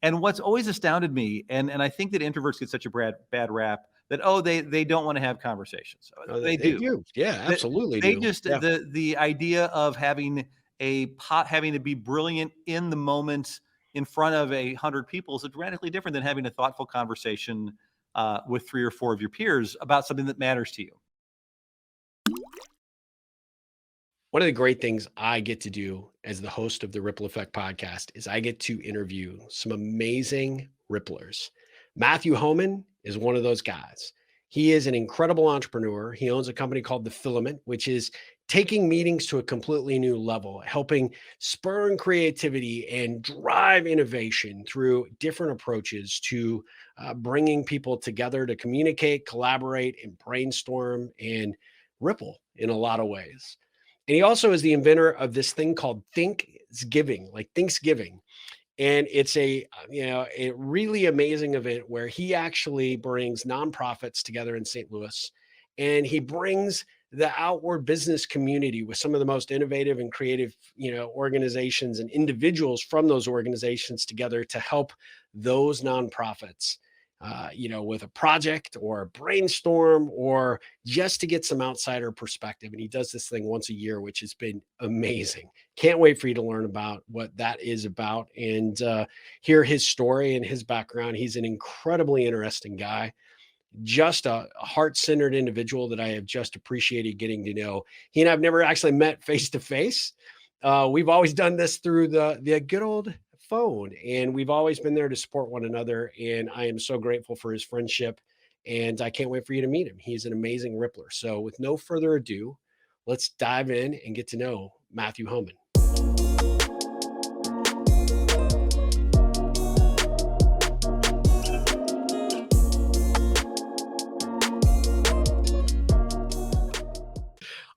And what's always astounded me, and I think that introverts get such a bad rap that, oh, they don't want to have conversations. They They do. do. Yeah, absolutely They do. just Yeah. the idea of having having to be brilliant in the moment in front of 100 people is dramatically different than having a thoughtful conversation with 3 or 4 of your peers about something that matters to you. One of the great things I get to do as the host of the Ripple Effect podcast is I get to interview some amazing ripplers. Matthew Homann is one of those guys. He is an incredible entrepreneur. He owns a company called The Filament, which is taking meetings to a completely new level, helping spur creativity and drive innovation through different approaches to bringing people together to communicate, collaborate, and brainstorm and ripple in a lot of ways. And he also is the inventor of this thing called Thinksgiving, like Thanksgiving. And it's a really amazing event where he actually brings nonprofits together in St. Louis, and he brings the outward business community with some of the most innovative and creative, organizations and individuals from those organizations together to help those nonprofits, with a project or a brainstorm or just to get some outsider perspective. And he does this thing once a year, which has been amazing. Can't wait for you to learn about what that is about and hear his story and his background. He's an incredibly interesting guy, just a heart-centered individual that I have just appreciated getting to know. He and I've never actually met face to face. We've always done this through the good old phone, and we've always been there to support one another. And I am so grateful for his friendship, and I can't wait for you to meet him. He's an amazing rippler. So with no further ado, let's dive in and get to know Matthew Homann.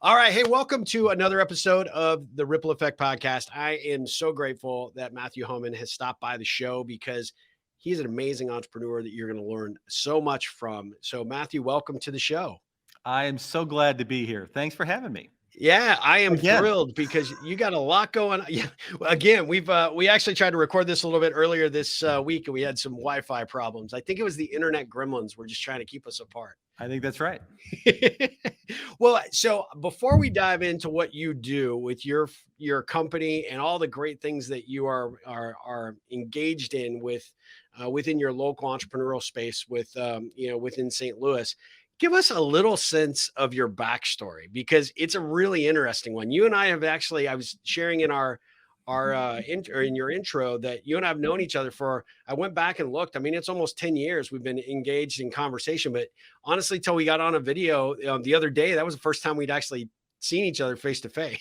All right. Hey, welcome to another episode of the Ripple Effect podcast. I am so grateful that Matthew Homann has stopped by the show because he's an amazing entrepreneur that you're going to learn so much from. So, Matthew, welcome to the show. I am so glad to be here. Thanks for having me. Yeah, I am thrilled because you got a lot going on. Yeah, again, we actually tried to record this a little bit earlier this week, and we had some Wi-Fi problems. I think it was the internet gremlins were just trying to keep us apart. I think that's right. Well, so before we dive into what you do with your company and all the great things that you are engaged in with within your local entrepreneurial space within St. Louis, give us a little sense of your backstory because it's a really interesting one. You and I have actually, I was sharing in in your intro that you and I have known each other I went back and looked. I mean, it's almost 10 years we've been engaged in conversation, but honestly, till we got on a video the other day, that was the first time we'd actually seen each other face to face.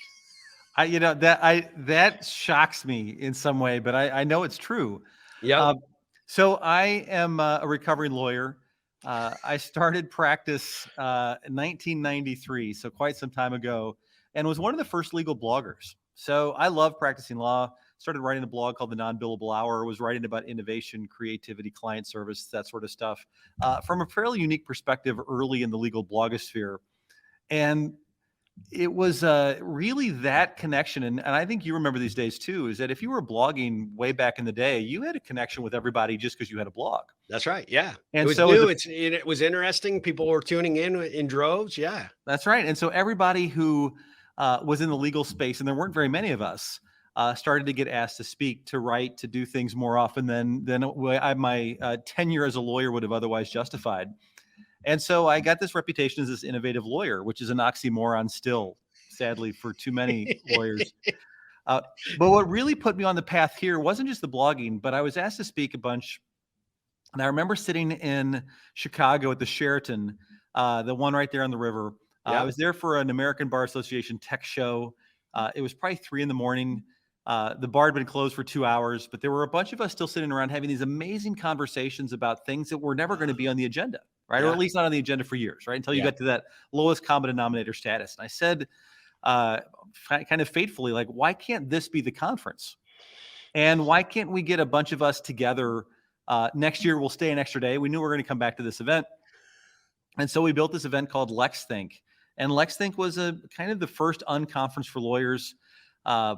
That shocks me in some way, but I know it's true. Yeah. So I am a recovering lawyer. I started practice in 1993, so quite some time ago, and was one of the first legal bloggers. So I love practicing law, started writing a blog called The Non-Billable Hour, was writing about innovation, creativity, client service, that sort of stuff, from a fairly unique perspective early in the legal blogosphere. And it was really that connection. And I think you remember these days too, is that if you were blogging way back in the day, you had a connection with everybody just because you had a blog. That's right. Yeah. And it was so new. It was interesting. People were tuning in droves. Yeah. That's right. And so everybody who was in the legal space, and there weren't very many of us, started to get asked to speak, to write, to do things more often than my tenure as a lawyer would have otherwise justified. And so I got this reputation as this innovative lawyer, which is an oxymoron still, sadly, for too many lawyers. But what really put me on the path here wasn't just the blogging, but I was asked to speak a bunch. And I remember sitting in Chicago at the Sheraton, the one right there on the river. I was there for an American Bar Association tech show. It was probably 3 a.m. The bar had been closed for 2 hours, but there were a bunch of us still sitting around having these amazing conversations about things that were never going to be on the agenda, right? Or at least not on the agenda for years, right? Until you got to that lowest common denominator status. And I said, kind of fatefully, like, why can't this be the conference? And why can't we get a bunch of us together? Next year, we'll stay an extra day. We knew we were going to come back to this event. And so we built this event called Let's Think. And Let's Think was a kind of the first unconference for lawyers.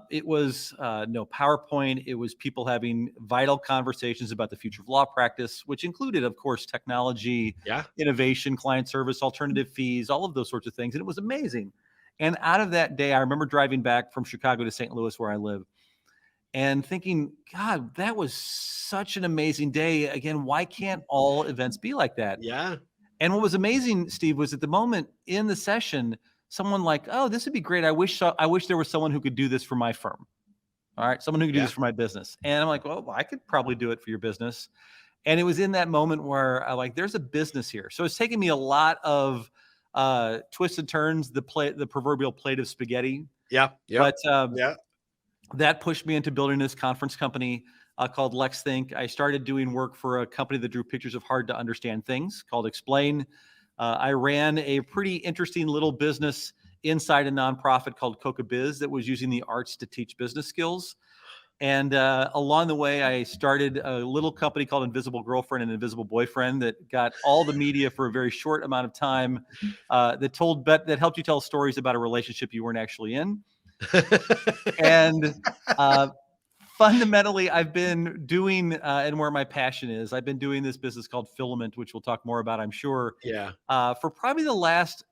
It was no PowerPoint. It was people having vital conversations about the future of law practice, which included, of course, technology, Yeah. innovation, client service, alternative fees, all of those sorts of things. And it was amazing. And out of that day, I remember driving back from Chicago to St. Louis, where I live, and thinking, God, that was such an amazing day. Again, why can't all events be like that? Yeah. And what was amazing, Steve, was at the moment in the session, someone like, oh, this would be great. I wish there was someone who could do this for my firm. All right. Someone who could do Yeah. this for my business. And I'm like, well, I could probably do it for your business. And it was in that moment where I like, there's a business here. So it's taken me a lot of twists and turns, the proverbial plate of spaghetti. Yeah. Yeah. But Yeah. that pushed me into building this conference company called Think. I started doing work for a company that drew pictures of hard to understand things called Explain. I ran a pretty interesting little business inside a nonprofit called Coca Biz that was using the arts to teach business skills. And along the way, I started a little company called Invisible Girlfriend and Invisible Boyfriend that got all the media for a very short amount of time that helped you tell stories about a relationship you weren't actually in. And fundamentally, I've been doing, and where my passion is, I've been doing this business called Filament, which we'll talk more about, I'm sure, Yeah. for probably the last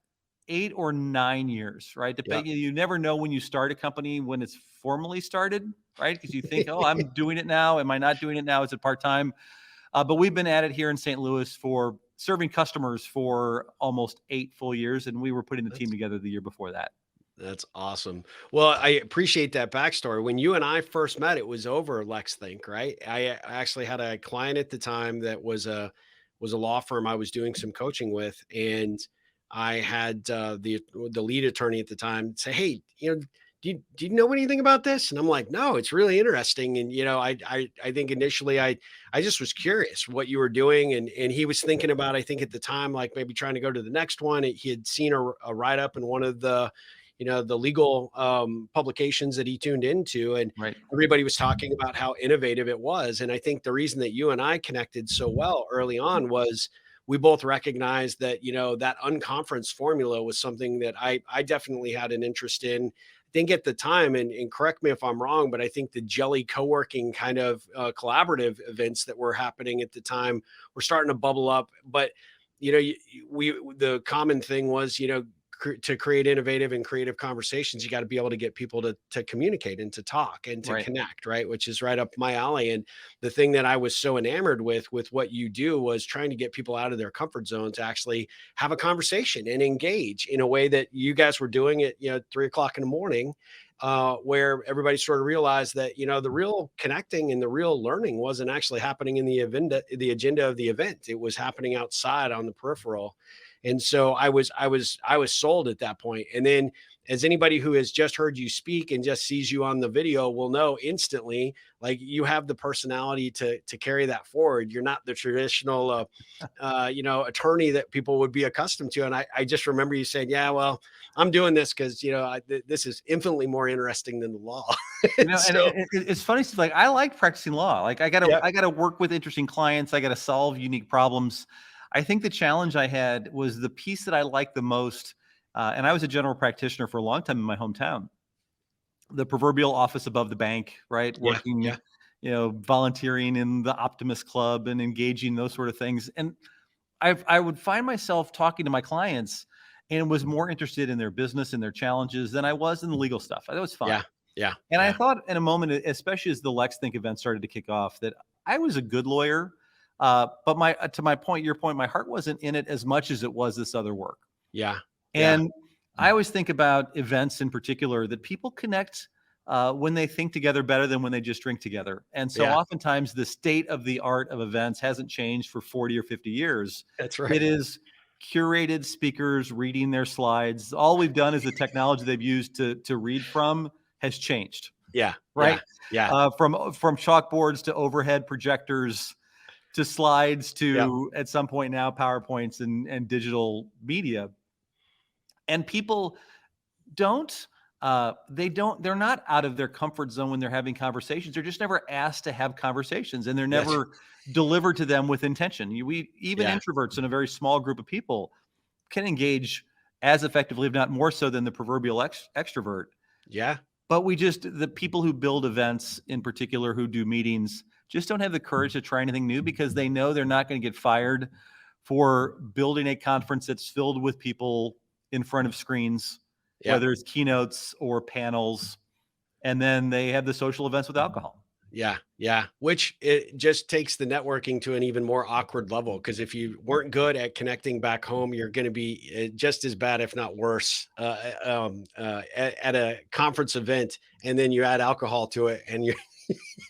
8 or 9 years, right? Yeah. Depending, you never know when you start a company when it's formally started, right? Because you think, oh, I'm doing it now. Am I not doing it now? Is it part-time? But we've been at it here in St. Louis for serving customers for almost 8 full years, and we were putting the team together the year before that. That's awesome. Well, I appreciate that backstory. When you and I first met, it was over Think, right? I actually had a client at the time that was a law firm I was doing some coaching with, and I had the lead attorney at the time say, "Hey, do you know anything about this?" And I'm like, "No, it's really interesting." And I think initially I just was curious what you were doing, and he was thinking about, I think at the time, like maybe trying to go to the next one. He had seen a write up in one of the the legal publications that he tuned into, and Right. everybody was talking about how innovative it was. And I think the reason that you and I connected so well early on was we both recognized that that unconference formula was something that I definitely had an interest in. I think at the time, and correct me if I'm wrong, but I think the jelly co-working kind of collaborative events that were happening at the time were starting to bubble up. But the common thing was to create innovative and creative conversations, you got to be able to get people to communicate and to talk and to Right. connect, right? Which is right up my alley. And the thing that I was so enamored with what you do was trying to get people out of their comfort zone to actually have a conversation and engage in a way that you guys were doing it, 3 o'clock in the morning, where everybody sort of realized that, the real connecting and the real learning wasn't actually happening in the agenda of the event. It was happening outside on the peripheral. And so I was sold at that point. And then, as anybody who has just heard you speak and just sees you on the video will know instantly, like you have the personality to carry that forward. You're not the traditional, attorney that people would be accustomed to. And I just remember you saying, "Yeah, well, I'm doing this because this is infinitely more interesting than the law." And So it's funny. Like, I like practicing law. Like, I yeah, gotta work with interesting clients. I gotta solve unique problems. I think the challenge I had was the piece that I liked the most. And I was a general practitioner for a long time in my hometown. The proverbial office above the bank, right? yeah, Working, yeah, volunteering in the Optimist Club and engaging those sort of things. And I would find myself talking to my clients and was more interested in their business and their challenges than I was in the legal stuff. That was fun. yeah, yeah, And I yeah, thought in a moment, especially as the Think event started to kick off, that I was a good lawyer. But to my point, your point, my heart wasn't in it as much as it was this other work. yeah, yeah, And I always think about events in particular that people connect when they think together better than when they just drink together. And so yeah. oftentimes the state of the art of events hasn't changed for 40 or 50 years. That's It right. is curated speakers reading their slides. All we've done is the technology they've used to read from has changed, Yeah, yeah, right? yeah, From chalkboards to overhead projectors to slides yeah, to at some point now PowerPoints and digital media. And people don't they're not out of their comfort zone when they're having conversations. They're just never asked to have conversations, and they're that's never delivered to them with intention. We even yeah, introverts in a very small group of people can engage as effectively, if not more so, than the proverbial extrovert. yeah, But the people who build events in particular, who do meetings, just don't have the courage to try anything new because they know they're not going to get fired for building a conference that's filled with people in front of screens, Yeah. whether it's keynotes or panels. And then they have the social events with alcohol. Yeah. Yeah. Which it just takes the networking to an even more awkward level. Cause if you weren't good at connecting back home, you're going to be just as bad, if not worse, at a conference event. And then you add alcohol to it and you're,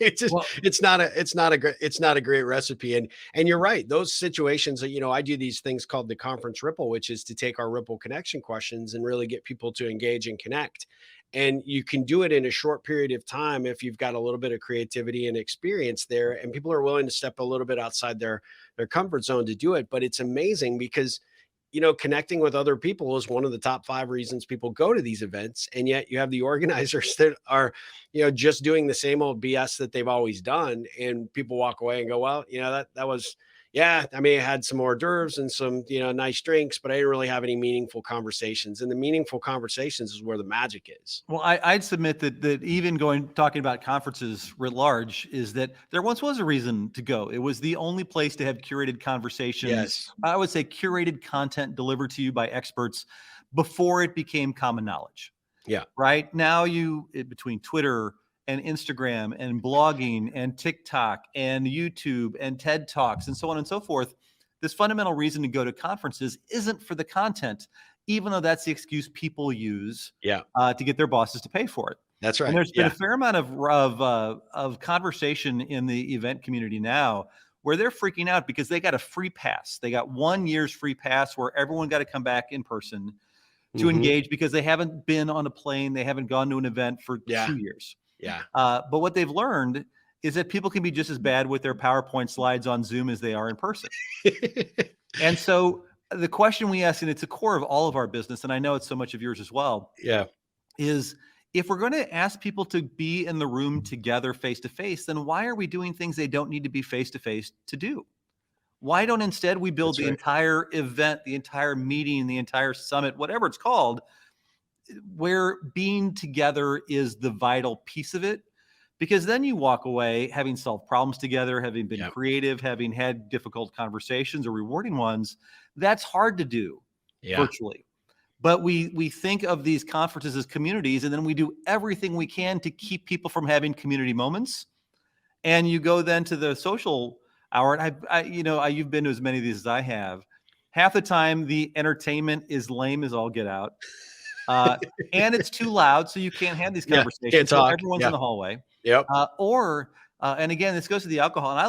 it's just, Well, it's not a great recipe. And you're right. Those situations that, I do these things called the conference ripple, which is to take our ripple connection questions and really get people to engage and connect. And you can do it in a short period of time if you've got a little bit of creativity and experience there, and people are willing to step a little bit outside their comfort zone to do it. But it's amazing because connecting with other people is one of the top 5 reasons people go to these events. And yet you have the organizers that are, just doing the same old BS that they've always done. And people walk away and go, well, that was, yeah, I mean, I had some hors d'oeuvres and some, nice drinks, but I didn't really have any meaningful conversations. And the meaningful conversations is where the magic is. well, I'd submit that even talking about conferences writ large is that there once was a reason to go. It was the only place to have curated conversations. Yes. I would say curated content delivered to you by experts before it became common knowledge. Yeah. Right now, between Twitter and Instagram and blogging and TikTok and YouTube and TED Talks and so on and so forth, this fundamental reason to go to conferences isn't for the content, even though that's the excuse people use Yeah. to get their bosses to pay for it. That's right. And there's been a fair amount of conversation in the event community now where they're freaking out because they got a free pass. They got 1 year's free pass where everyone got to come back in person to engage because they haven't been on a plane, they haven't gone to an event for 2 years. Yeah. But what they've learned is that people can be just as bad with their PowerPoint slides on Zoom as they are in person. And so the question we ask, and it's a core of all of our business, and I know it's so much of yours as well, is if we're going to ask people to be in the room together face to face, then why are we doing things they don't need to be face to face to do? Why don't instead we build the entire event, the entire meeting, the entire summit, whatever it's called, where being together is the vital piece of it? Because then you walk away having solved problems together, having been creative, having had difficult conversations or rewarding ones. That's hard to do virtually. But we think of these conferences as communities, and then we do everything we can to keep people from having community moments. And you go then to the social hour, and you've been to as many of these as I have. Half the time, the entertainment is lame as all get out, and it's too loud, so you can't have these conversations. Can't talk. Everyone's in the hallway. Yep. And again, this goes to the alcohol, and I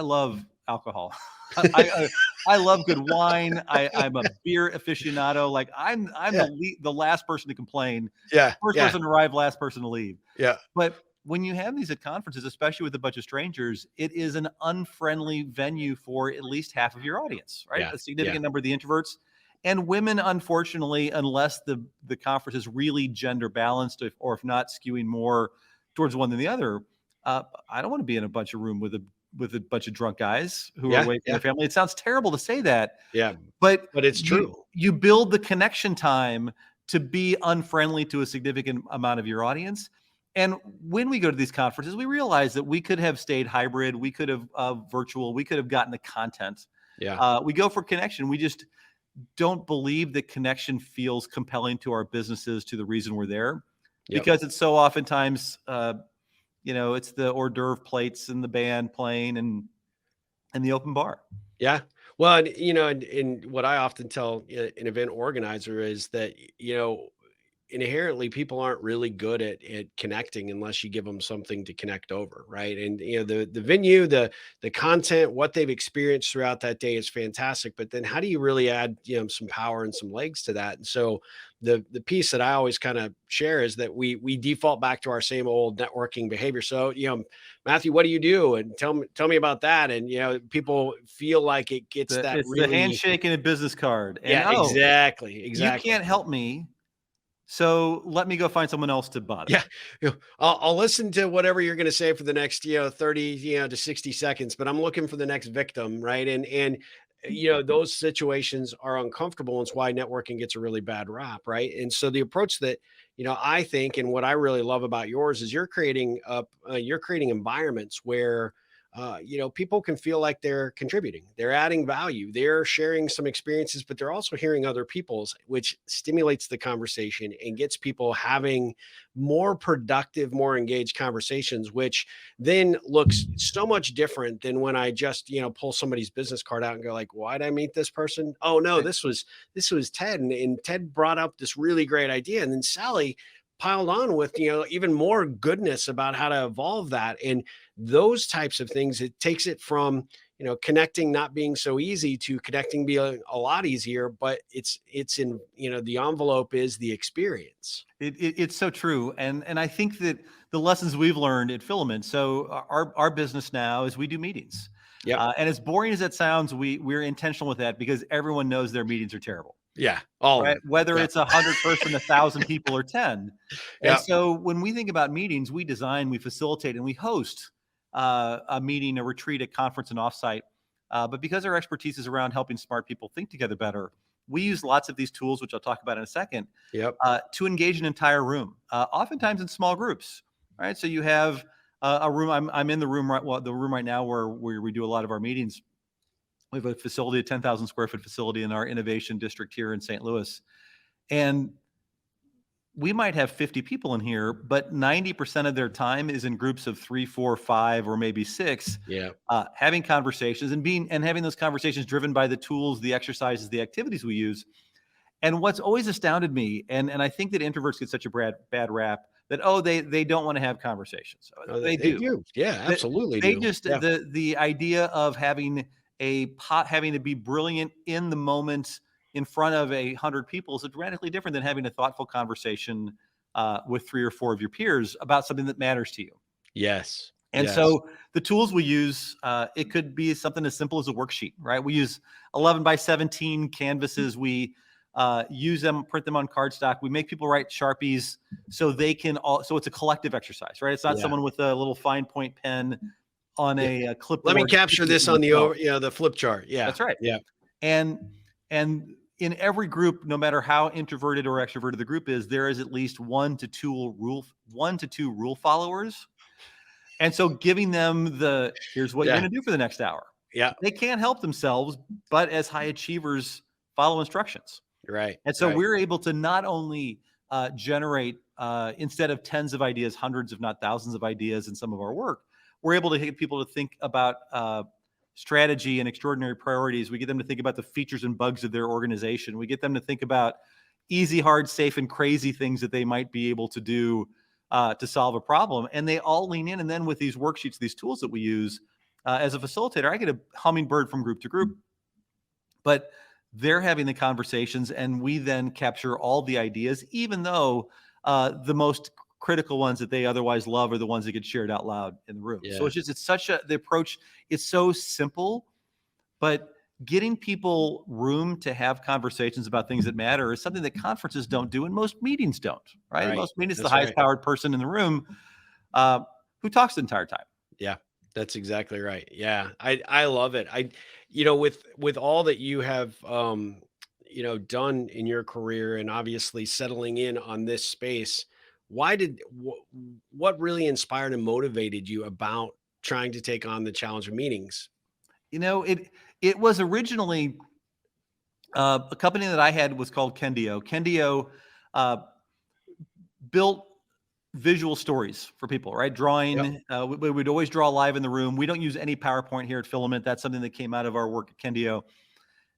love alcohol. I love good wine. I'm a beer aficionado. Like I'm the last person to complain. Yeah. First person to arrive, last person to leave. Yeah. But when you have these at conferences, especially with a bunch of strangers, it is an unfriendly venue for at least half of your audience, right? A significant number of the introverts and women, unfortunately, unless the conference is really gender balanced, or if not skewing more towards one than the other. I don't want to be in a bunch of room with a bunch of drunk guys who are away from their family. It sounds terrible to say that. Yeah. But it's true. You build the connection time to be unfriendly to a significant amount of your audience. And when we go to these conferences, we realize that we could have stayed hybrid. We could have virtual. We could have gotten the content. Yeah. We go for connection. We just don't believe that connection feels compelling to our businesses, to the reason we're there, because it's so oftentimes, it's the hors d'oeuvre plates and the band playing and the open bar. Yeah. Well, and what I often tell an event organizer is that, inherently people aren't really good at connecting unless you give them something to connect over. Right. And, the venue, the content, what they've experienced throughout that day is fantastic. But then how do you really add, some power and some legs to that? And so the piece that I always kind of share is that we default back to our same old networking behavior. So, Matthew, what do you do? And tell me about that. And, people feel like it gets it's really the handshake and a business card. And, exactly. You can't help me. So let me go find someone else to butt. Yeah. I'll listen to whatever you're going to say for the next, 30, to 60 seconds, but I'm looking for the next victim. Right. And those situations are uncomfortable. And it's why networking gets a really bad rap. Right. And so the approach that, I think, and what I really love about yours is you're creating environments where, people can feel like they're contributing, they're adding value, they're sharing some experiences, but they're also hearing other people's, which stimulates the conversation and gets people having more productive, more engaged conversations, which then looks so much different than when I just, pull somebody's business card out and go like, why'd I meet this person? Oh no, this was Ted. And Ted brought up this really great idea. And then Sally piled on with, even more goodness about how to evolve that. And those types of things, it takes it from, connecting not being so easy to connecting being a lot easier, but it's in, the envelope is the experience. It's so true. And I think that the lessons we've learned at Filament, so our business now is we do meetings. Yep. And as boring as that sounds, we're intentional with that because everyone knows their meetings are terrible. Yeah. All of Right? them. Whether Yep. it's 100 person, 1,000 people, or 10. And Yep. so when we think about meetings, we design, we facilitate, and we host a meeting, a retreat, a conference, an offsite. But because our expertise is around helping smart people think together better, we use lots of these tools, which I'll talk about in a second, Yep. to engage an entire room, oftentimes in small groups. Right? So you have a room. I'm in the room the room right now where we do a lot of our meetings. We have a facility, a 10,000 square foot facility in our innovation district here in St. Louis. And we might have 50 people in here, but 90% of their time is in groups of 3, 4, 5, or maybe 6, Yeah. having conversations and having those conversations driven by the tools, the exercises, the activities we use. And what's always astounded me, and I think that introverts get such a bad rap that, they don't want to have conversations. Oh, They they do. do. Yeah, absolutely They do. just, Yeah. the idea of having to be brilliant in the moment in front of 100 people is dramatically different than having a thoughtful conversation with 3 or 4 of your peers about something that matters to you. Yes. And Yes. so the tools we use, it could be something as simple as a worksheet, right? We use 11 by 17 canvases. We use them, print them on cardstock. We make people write Sharpies so they can so it's a collective exercise, right? It's not Yeah. someone with a little fine point pen on a clipboard. Let me capture this on the flip chart. Yeah. That's right. Yeah. And in every group, no matter how introverted or extroverted the group is, there is at least 1 to 2 rule followers. And so giving them here's what you're going to do for the next hour. Yeah. They can't help themselves, but as high achievers follow instructions. Right. And so right. we're able to not only generate, instead of tens of ideas, hundreds, if not thousands of ideas in some of our work, we're able to get people to think about strategy and extraordinary priorities. We get them to think about the features and bugs of their organization. We get them to think about easy, hard, safe, and crazy things that they might be able to do to solve a problem. And they all lean in. And then with these worksheets, these tools that we use, as a facilitator, I get a hummingbird from group to group. But they're having the conversations, and we then capture all the ideas, even though the most critical ones that they otherwise love are the ones that get shared out loud in the room. Yeah. So the approach, it's so simple, but getting people room to have conversations about things that matter is something that conferences don't do and most meetings don't, right? Right. Most meetings, That's the highest powered person in the room who talks the entire time. Yeah, that's exactly right. Yeah. I love it. With all that you have, done in your career and obviously settling in on this space, what really inspired and motivated you about trying to take on the challenge of meetings? It was originally a company that I had was called Kendio. Kendio built visual stories for people, right? Drawing. Yep. We would always draw live in the room. We don't use any PowerPoint here at Filament. That's something that came out of our work at Kendio.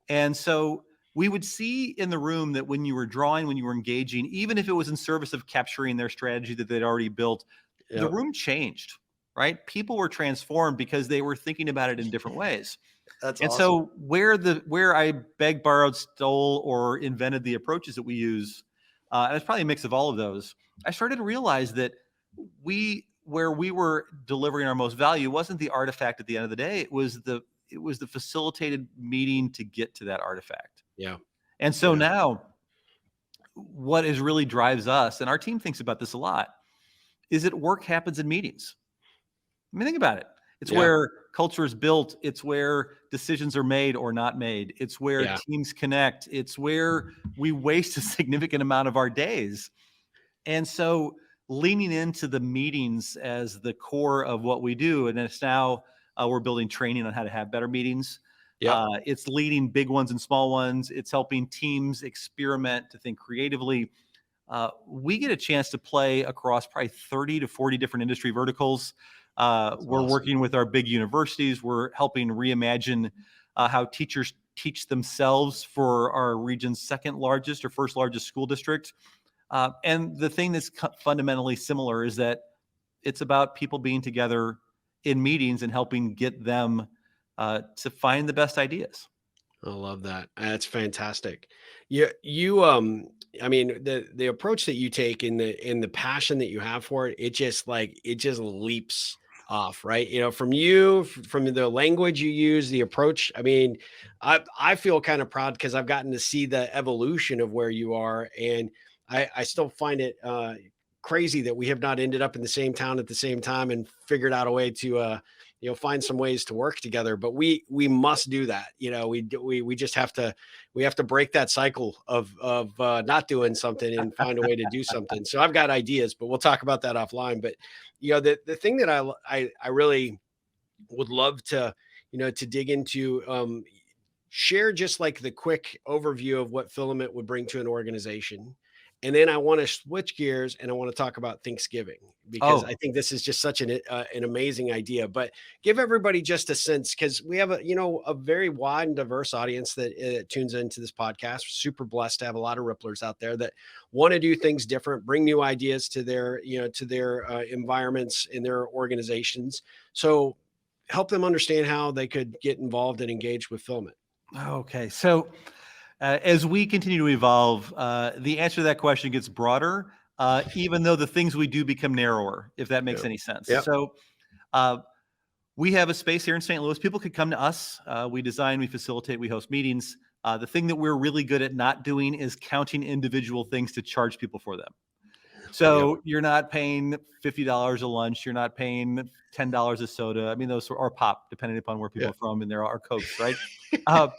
And so we would see in the room that when you were drawing, when you were engaging, even if it was in service of capturing their strategy that they'd already built, the Yep. room changed, right? People were transformed because they were thinking about it in different ways. That's And awesome. so where I begged, borrowed, stole, or invented the approaches that we use, and it's probably a mix of all of those, I started to realize that where we were delivering our most value wasn't the artifact at the end of the day. It was the facilitated meeting to get to that artifact. Yeah. And so Yeah. now what is really drives us, and our team thinks about this a lot, is that work happens in meetings. I mean, think about it. It's Yeah. where culture is built. It's where decisions are made or not made. It's where Yeah. teams connect. It's where we waste a significant amount of our days. And so leaning into the meetings as the core of what we do, and it's now we're building training on how to have better meetings. Yep. It's leading big ones and small ones. It's helping teams experiment, to think creatively. We get a chance to play across probably 30 to 40 different industry verticals. That's We're awesome. working with our big universities. We're helping reimagine how teachers teach themselves for our region's second largest or first largest school district. And the thing that's fundamentally similar is that it's about people being together in meetings and helping get them to find the best ideas. I love that. That's fantastic. I mean, the approach that you take and the passion that you have for it, it just leaps off, right? From from the language you use, the approach. I mean, I feel kind of proud because I've gotten to see the evolution of where you are, and I still find it crazy that we have not ended up in the same town at the same time and figured out a way to find some ways to work together. But we must do that. We just have to break that cycle of not doing something and find a way to do something. So I've got ideas, but we'll talk about that offline. But the thing that I really would love to to dig into, share just like the quick overview of what Filament would bring to an organization. And then I want to switch gears and I want to talk about Thanksgiving, because I Oh, think this is just such an amazing idea. But give everybody just a sense, because we have a very wide and diverse audience that tunes into this podcast. Super blessed to have a lot of Ripplers out there that want to do things different, bring new ideas to their environments in their organizations. So help them understand how they could get involved and engage with Filament. okay. So as we continue to evolve, the answer to that question gets broader, even though the things we do become narrower, if that makes Yeah. any sense. Yep. So uh, we have a space here in St. Louis. People could come to us. We design, we facilitate, we host meetings. The thing that we're really good at not doing is counting individual things to charge people for them. Yep. So you're not paying $50 a lunch. You're not paying $10 a soda. I mean, those are pop, depending upon where people Yeah. are from, and there are Cokes, right? Uh,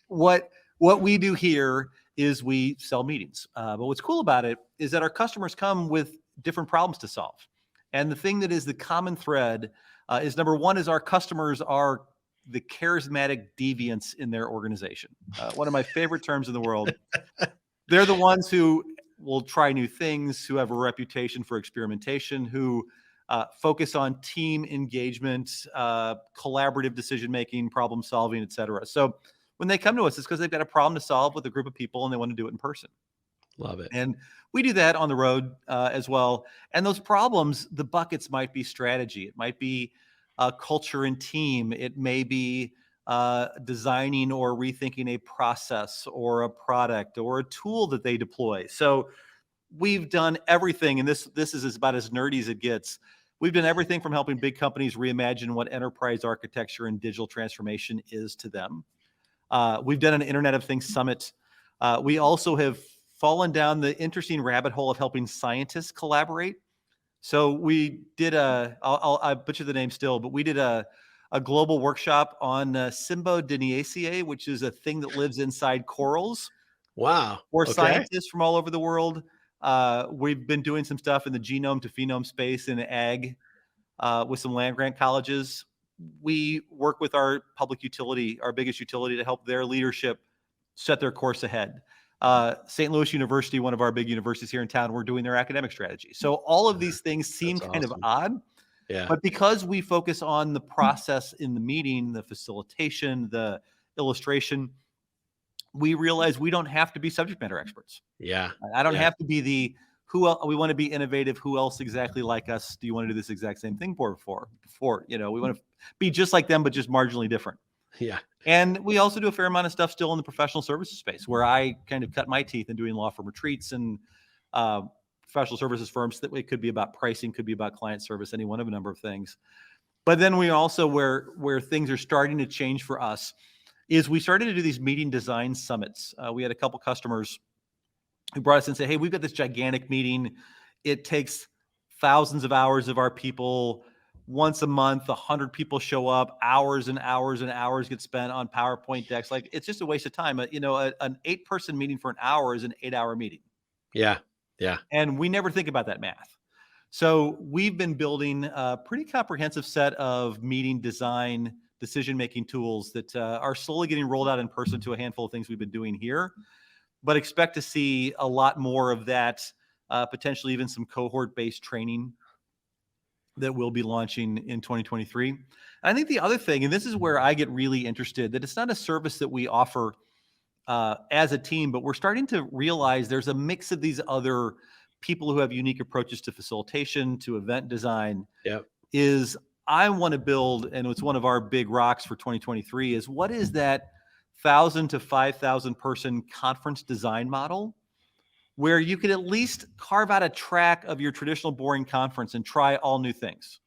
what what we do here is we sell meetings. But what's cool about it is that our customers come with different problems to solve. And the thing that is the common thread is number one is our customers are the charismatic deviants in their organization. One of my favorite terms in the world. They're the ones who will try new things, who have a reputation for experimentation, who focus on team engagement, collaborative decision making, problem solving, et cetera. So when they come to us, it's because they've got a problem to solve with a group of people and they want to do it in person. Love it. And we do that on the road as well. And those problems, the buckets might be strategy. It might be culture and team. It may be designing or rethinking a process or a product or a tool that they deploy. So we've done everything, and this is about as nerdy as it gets. We've done everything from helping big companies reimagine what enterprise architecture and digital transformation is to them. We've done an Internet of Things summit. We also have fallen down the interesting rabbit hole of helping scientists collaborate. So we did I butcher the name still, but we did a global workshop on Symbodiniaceae, which is a thing that lives inside corals. Wow. For Okay. scientists from all over the world. We've been doing some stuff in the genome to phenome space in ag with some land grant colleges. We work with our public utility, our biggest utility, to help their leadership set their course ahead. St. Louis University, one of our big universities here in town, we're doing their academic strategy. So all of these things seem That's kind of awesome. odd, Yeah. but because we focus on the process in the meeting, the facilitation, the illustration, we realize we don't have to be subject matter experts. Yeah. I don't Yeah. have to be the who else we want to be innovative. Who else exactly like us do you want to do this exact same thing for? We want to be just like them, but just marginally different. Yeah. And we also do a fair amount of stuff still in the professional services space, where I kind of cut my teeth in doing law firm retreats and uh, professional services firms. That it could be about pricing, could be about client service, any one of a number of things. But then we also where things are starting to change for us is we started to do these meeting design summits. We had a couple customers who brought us in and said, hey, we've got this gigantic meeting. It takes thousands of hours of our people. once a month, 100 people show up, hours and hours and hours get spent on PowerPoint decks. Like, it's just a waste of time. An 8-person meeting for an hour is an 8-hour meeting. Yeah. Yeah. And we never think about that math. So we've been building a pretty comprehensive set of meeting design, decision-making tools that are slowly getting rolled out in person to a handful of things we've been doing here, but expect to see a lot more of that, potentially even some cohort-based training that we'll be launching in 2023. And I think the other thing, and this is where I get really interested, that it's not a service that we offer as a team, but we're starting to realize there's a mix of these other people who have unique approaches to facilitation, to event design. Yep. Is I want to build, and it's one of our big rocks for 2023, is what is that 1,000 to 5,000 person conference design model where you could at least carve out a track of your traditional boring conference and try all new things,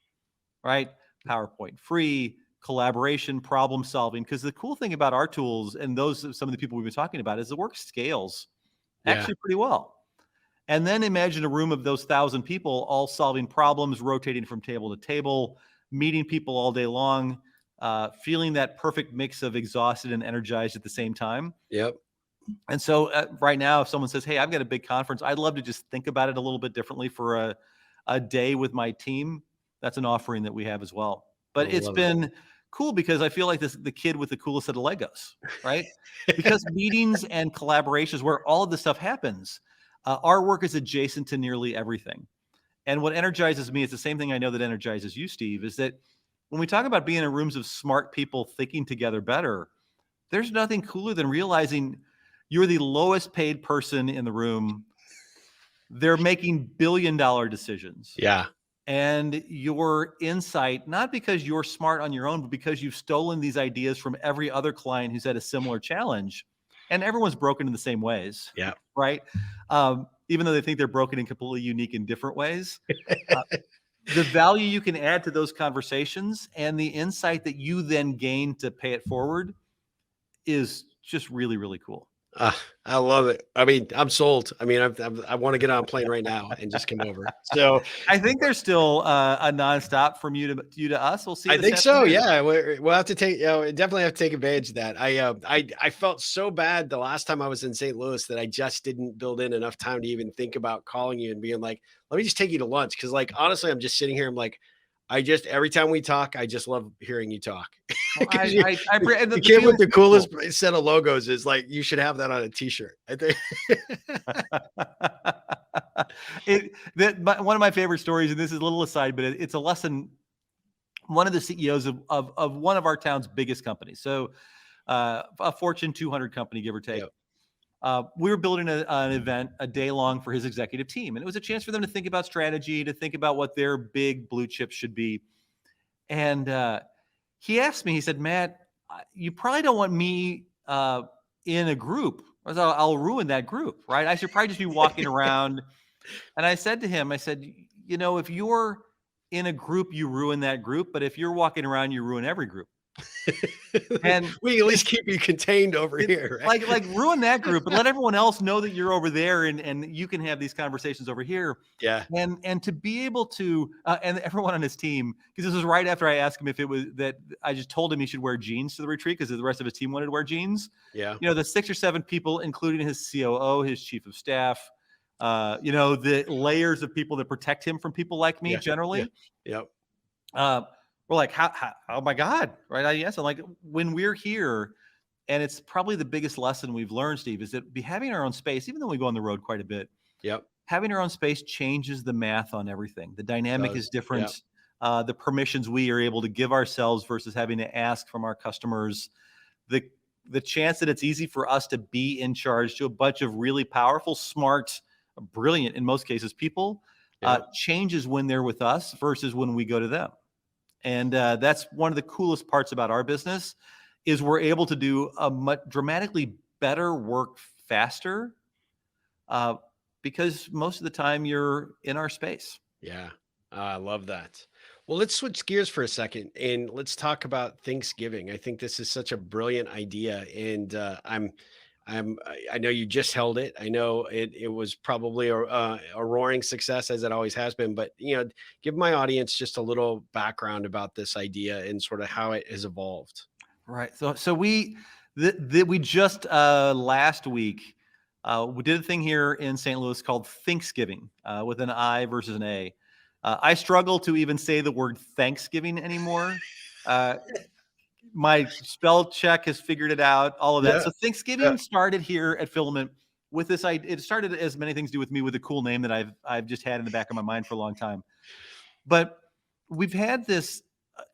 right? PowerPoint free, collaboration, problem solving. Because the cool thing about our tools, and those are some of the people we've been talking about, is the work scales actually pretty well. And then imagine a room of those 1,000 people all solving problems, rotating from table to table, meeting people all day long, feeling that perfect mix of exhausted and energized at the same time. Yep. And so right now, if someone says, hey, I've got a big conference, I'd love to just think about it a little bit differently for a day with my team. That's an offering that we have as well. But it's been cool because I feel like the kid with the coolest set of Legos, right? Because meetings and collaborations where all of this stuff happens, our work is adjacent to nearly everything. And what energizes me is the same thing I know that energizes you, Steve, is that when we talk about being in rooms of smart people thinking together better, there's nothing cooler than realizing you're the lowest paid person in the room. They're making billion-dollar decisions. Yeah. And your insight, not because you're smart on your own, but because you've stolen these ideas from every other client who's had a similar challenge. And everyone's broken in the same ways. Yeah. Right? Even though they think they're broken in completely unique and different ways. The value you can add to those conversations and the insight that you then gain to pay it forward is just really, really cool. I love it. I mean, I'm sold. I mean, I want to get on a plane right now and just come over. So I think there's still a nonstop from you to us. We'll see. I think so. Yeah, we'll have to take. Definitely have to take advantage of that. I felt so bad the last time I was in St. Louis that I just didn't build in enough time to even think about calling you and being like, let me just take you to lunch. Because like honestly, I'm just sitting here. I'm like, every time we talk, I just love hearing you talk. Well, the kid with the coolest set of logos is like, you should have that on a t-shirt. I think. One of my favorite stories, and this is a little aside, but it's a lesson. One of the CEOs of one of our town's biggest companies. So a Fortune 200 company, give or take. Yep. We were building an event a day long for his executive team. And it was a chance for them to think about strategy, to think about what their big blue chips should be. And he asked me, he said, Matt, you probably don't want me in a group, or I'll ruin that group, right? I should probably just be walking around. And I said to him, I said, if you're in a group, you ruin that group. But if you're walking around, you ruin every group. And we at least keep you contained over here, right? like ruin that group, but let everyone else know that you're over there, and you can have these conversations over here. Yeah. And to be able to, and everyone on his team, because this was right after I asked him if it was that I just told him he should wear jeans to the retreat because the rest of his team wanted to wear jeans. Yeah. The 6 or 7 people, including his COO, his chief of staff, the layers of people that protect him from people like me generally. Yeah. We're like, how, oh my God, right? Yes. I'm like, when we're here, and it's probably the biggest lesson we've learned, Steve, is that having our own space, even though we go on the road quite a bit, having our own space changes the math on everything. The dynamic is different. The permissions we are able to give ourselves versus having to ask from our customers, the chance that it's easy for us to be in charge to a bunch of really powerful, smart, brilliant, in most cases, people changes when they're with us versus when we go to them. And that's one of the coolest parts about our business is we're able to do a much dramatically better work faster because most of the time you're in our space. Yeah, I love that. Well, let's switch gears for a second and let's talk about Thinksgiving. I think this is such a brilliant idea, and I know you just held it. I know it was probably a roaring success, as it always has been. But give my audience just a little background about this idea and sort of how it has evolved. Right. So we just last week we did a thing here in St. Louis called Thinksgiving with an I versus an A. I struggle to even say the word Thanksgiving anymore. Uh, my spell check has figured it out, all of that. Yeah. So Thanksgiving started here at Filament with this idea. It started, as many things do with me, with a cool name that I've just had in the back of my mind for a long time. But we've had this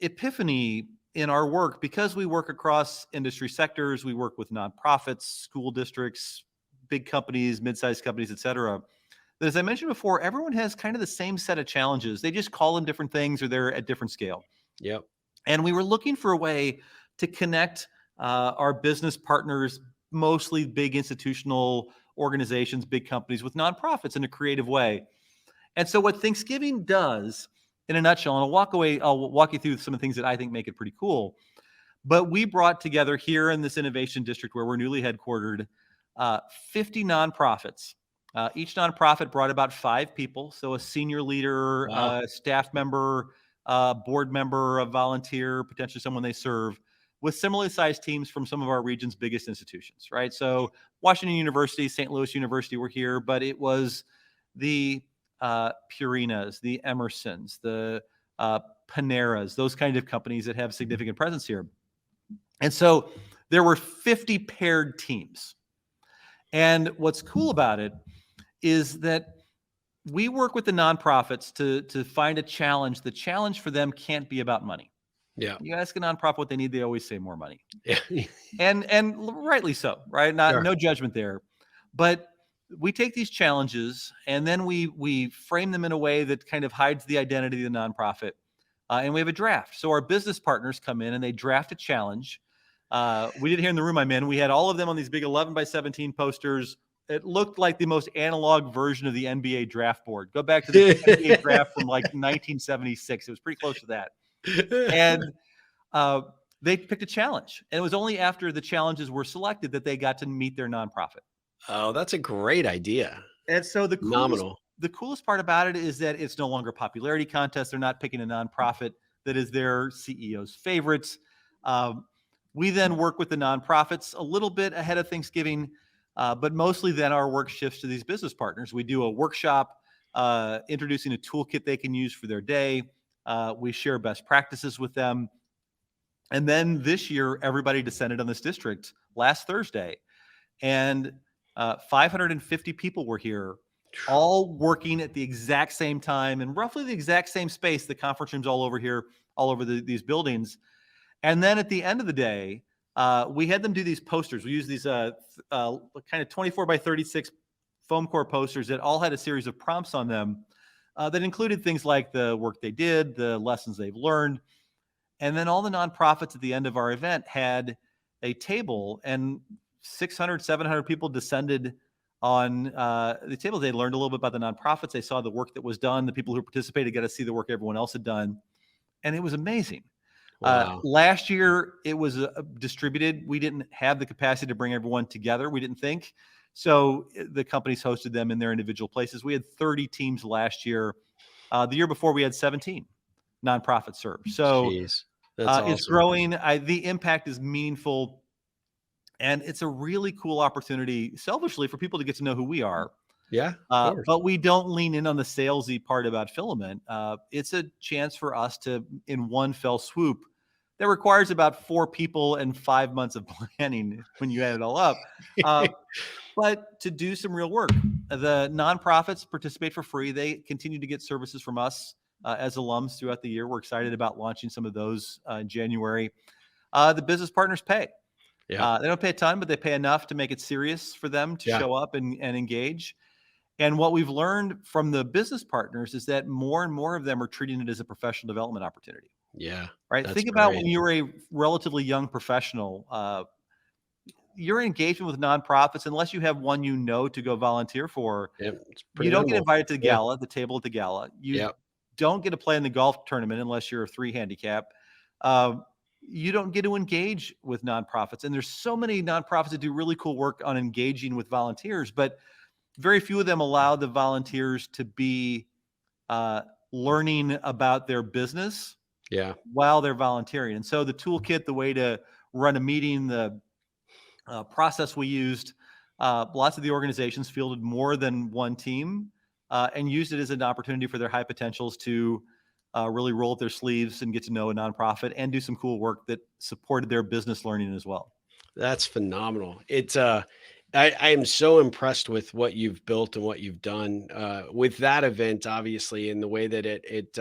epiphany in our work because we work across industry sectors. We work with nonprofits, school districts, big companies, mid-sized companies, et cetera. That, as I mentioned before, everyone has kind of the same set of challenges. They just call them different things, or they're at different scale. Yep. And we were looking for a way to connect our business partners, mostly big institutional organizations, big companies, with nonprofits in a creative way. And so what Thanksgiving does, in a nutshell, and I'll walk you through some of the things that I think make it pretty cool. But we brought together here in this innovation district where we're newly headquartered, 50 nonprofits. Each nonprofit brought about 5 people. So a senior leader, Wow. staff member, board member, a volunteer, potentially someone they serve, with similarly sized teams from some of our region's biggest institutions, right? So Washington University, St. Louis University were here, but it was the Purinas, the Emersons, the Paneras, those kind of companies that have significant presence here. And so there were 50 paired teams. And what's cool about it is that we work with the nonprofits to find a challenge. The challenge for them can't be about money. Yeah. You ask a nonprofit what they need, they always say more money. Yeah. And rightly so, right? Sure. No judgment there. But we take these challenges and then we frame them in a way that kind of hides the identity of the nonprofit. And we have a draft. So our business partners come in and they draft a challenge. We did here in the room I'm in. We had all of them on these big 11 by 17 posters. It looked like the most analog version of the NBA draft board. Go back to the NBA draft from like 1976. It was pretty close to that. And they picked a challenge. And it was only after the challenges were selected that they got to meet their nonprofit. Oh, that's a great idea. And so the Phenomenal. coolest part about it is that it's no longer a popularity contest. They're not picking a nonprofit that is their CEO's favorites. We then work with the nonprofits a little bit ahead of Thanksgiving, but mostly then our work shifts to these business partners. We do a workshop introducing a toolkit they can use for their day. We share best practices with them. And then this year, everybody descended on this district last Thursday. And 550 people were here, all working at the exact same time in roughly the exact same space, the conference rooms all over here, all over these buildings. And then at the end of the day, we had them do these posters. We used these kind of 24 by 36 foam core posters that all had a series of prompts on them that included things like the work they did, the lessons they've learned. And then all the nonprofits at the end of our event had a table, and 600, 700 people descended on the table. They learned a little bit about the nonprofits. They saw the work that was done. The people who participated got to see the work everyone else had done. And it was amazing. Wow. Last year, it was distributed. We didn't have the capacity to bring everyone together, we didn't think. So the companies hosted them in their individual places. We had 30 teams last year. The year before, we had 17 nonprofits served. So Jeez. That's awesome. it's growing. The impact is meaningful. And it's a really cool opportunity, selfishly, for people to get to know who we are. Yeah. But we don't lean in on the salesy part about Filament. It's a chance for us to, in one fell swoop, that requires about 4 people and 5 months of planning when you add it all up. But to do some real work. The nonprofits participate for free. They continue to get services from us as alums throughout the year. We're excited about launching some of those in January. The business partners pay. Yeah. They don't pay a ton, but they pay enough to make it serious for them to show up and engage. And what we've learned from the business partners is that more and more of them are treating it as a professional development opportunity. Yeah. Right. Think about when you were a relatively young professional, your engagement with nonprofits, unless you have one to go volunteer for, you don't get invited to the gala, the table at the gala. You don't get to play in the golf tournament unless you're a 3 handicap. you don't get to engage with nonprofits. And there's so many nonprofits that do really cool work on engaging with volunteers, but very few of them allow the volunteers to be learning about their business Yeah. while they're volunteering. And so the toolkit, the way to run a meeting, the process we used, lots of the organizations fielded more than one team and used it as an opportunity for their high potentials to really roll up their sleeves and get to know a nonprofit and do some cool work that supported their business learning as well. That's phenomenal. I am so impressed with what you've built and what you've done with that event, obviously, in the way that it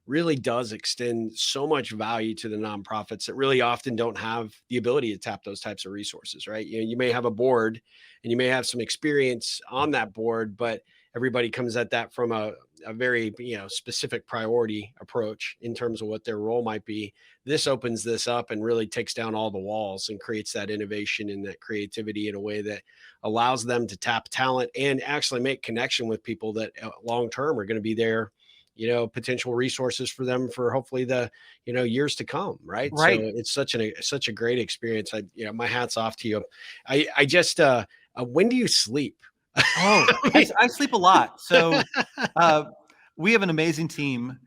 really does extend so much value to the nonprofits that really often don't have the ability to tap those types of resources, right? You may have a board and you may have some experience on that board, but everybody comes at that from a very specific priority approach in terms of what their role might be. This opens this up and really takes down all the walls and creates that innovation and that creativity in a way that allows them to tap talent and actually make connection with people that long term are going to be there, potential resources for them for hopefully the years to come, right? So Right. it's such a great experience. My hat's off to you. I just when do you sleep? Oh, I sleep a lot. So we have an amazing team.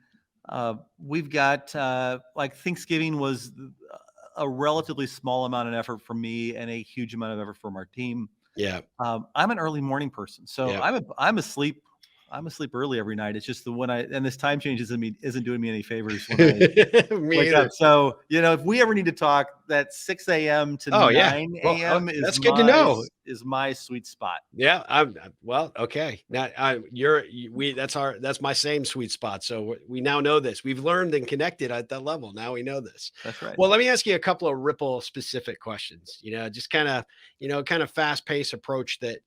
We've got like Thinksgiving was a relatively small amount of effort from me and a huge amount of effort from our team. Yeah. I'm an early morning person, so Yeah. I'm asleep. I'm asleep early every night. It's just the when and this time change isn't doing me any favors when I Me wake either. up. So, if we ever need to talk, that 6 a.m. to Oh yeah. 9 Well, a.m. that's good to know. is my sweet spot. Yeah, well, okay. Now, that's my same sweet spot. So we now know this. We've learned and connected at that level. Now we know this. That's right. Well, let me ask you a couple of Ripple specific questions. Just kind of fast paced approach that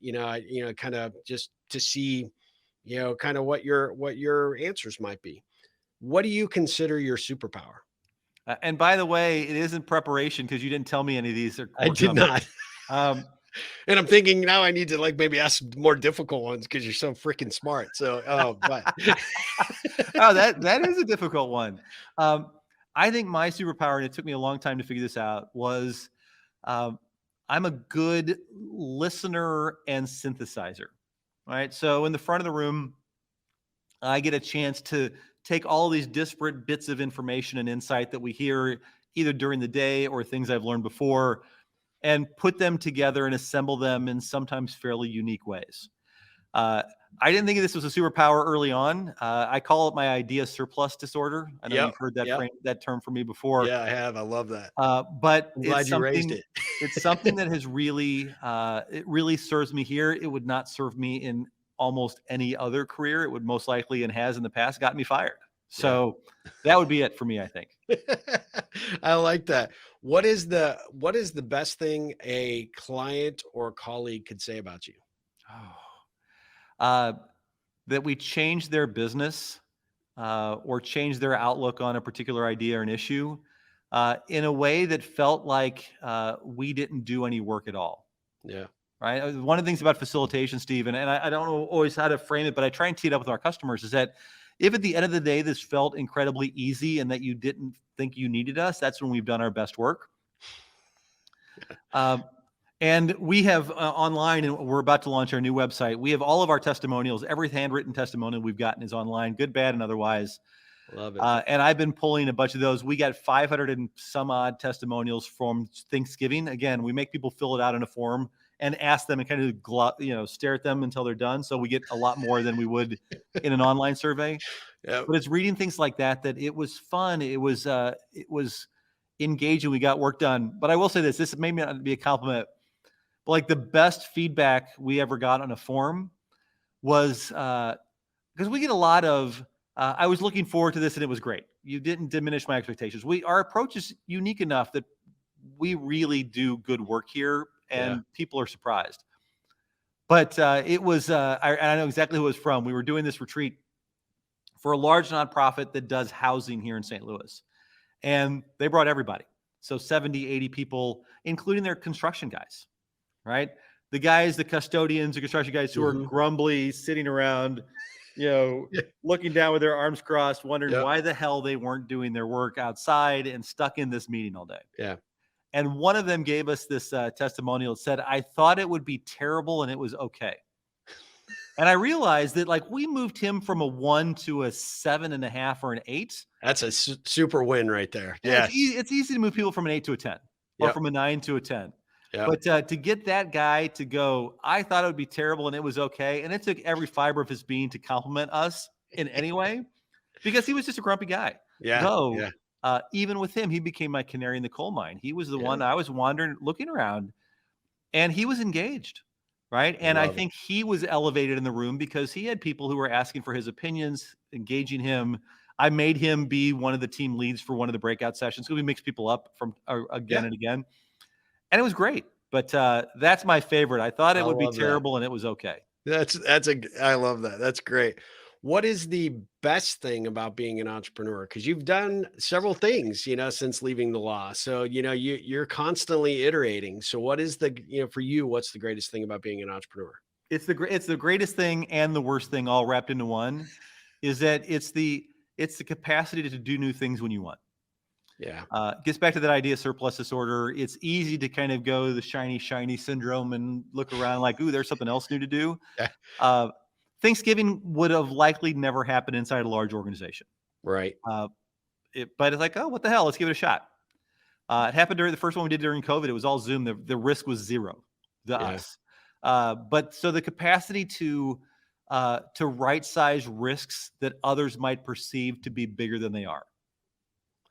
kind of just to see, kind of what your answers might be. What do you consider your superpower? And by the way, it isn't preparation because you didn't tell me any of these are I cool did coming. not. Um, And I'm thinking now I need to maybe ask more difficult ones because you're so freaking smart. So, but oh, that is a difficult one. I think my superpower, and it took me a long time to figure this out, was um, I'm a good listener and synthesizer. Right. So in the front of the room, I get a chance to take all these disparate bits of information and insight that we hear either during the day or things I've learned before and put them together and assemble them in sometimes fairly unique ways. Uh, I didn't think this was a superpower early on. I call it my idea surplus disorder. I know yep, you've heard that yep, that term from me before, yeah, I have. I love that. but I'm glad you raised it. it's something that has really it really serves me here. It would not serve me in almost any other career. It would most likely and has in the past gotten me fired. Yeah. So that would be it for me, I think. I like that. What is the best thing a client or colleague could say about you? Uh, that we change their business or change their outlook on a particular idea or an issue in a way that felt like we didn't do any work at all. Yeah. Right. One of the things about facilitation, Steve, and I don't know always how to frame it, but I try and tee it up with our customers is that if at the end of the day this felt incredibly easy and that you didn't think you needed us, that's when we've done our best work. And we have online, and we're about to launch our new website. We have all of our testimonials. Every handwritten testimonial we've gotten is online, good, bad, and otherwise. Love it. And I've been pulling a bunch of those. We got 500 and some odd testimonials from Thinksgiving. Again, we make people fill it out in a form and ask them and kind of stare at them until they're done. So we get a lot more than we would in an online survey. Yeah. But it's reading things like that it was fun. It was engaging. We got work done. But I will say this may not be a compliment, but like the best feedback we ever got on a forum was because we get a lot of I was looking forward to this and it was great. You didn't diminish my expectations. Our approach is unique enough that we really do good work here and people are surprised. But it was, I know exactly who it was from. We were doing this retreat for a large nonprofit that does housing here in St. Louis. And they brought everybody. So 70, 80 people, including their construction guys, right? The custodians, the construction guys who are grumbly, sitting around, Yeah. looking down with their arms crossed, wondering Yep. why the hell they weren't doing their work outside and stuck in this meeting all day. Yeah. And one of them gave us this testimonial. It said, "I thought it would be terrible and it was okay." And I realized that like we moved him from a 1 to a 7.5 or an 8. That's a super win right there. Yeah, Yes. it's easy to move people from an 8 to a 10 or Yep. from a 9 to a 10. Yep. But to get that guy to go, I thought it would be terrible and it was okay. And it took every fiber of his being to compliment us in any way because he was just a grumpy guy. Yeah. Though, Yeah. even with him, he became my canary in the coal mine. He was the Yeah. one I was wandering, looking around, and he was engaged. Right. I And I love it. think he was elevated in the room because he had people who were asking for his opinions, engaging him. I made him be one of the team leads for one of the breakout sessions because we mix people up from again Yeah. and again. And it was great. But that's my favorite. I thought I it would be love that. terrible and it was okay. I love that. That's great. What is the best thing about being an entrepreneur? Because you've done several things, since leaving the law. So, you're constantly iterating. So what is for you, what's the greatest thing about being an entrepreneur? It's the greatest thing and the worst thing all wrapped into one is that it's the capacity to do new things when you want. Yeah. Gets back to that idea of surplus disorder. It's easy to kind of go the shiny syndrome and look around like, ooh, there's something else new to do. Yeah. Thanksgiving would have likely never happened inside a large organization. Right. But it's like, oh, what the hell? Let's give it a shot. It happened during the first one we did during COVID. It was all Zoom. The risk was zero to Yeah. us. But so the capacity to right size risks that others might perceive to be bigger than they are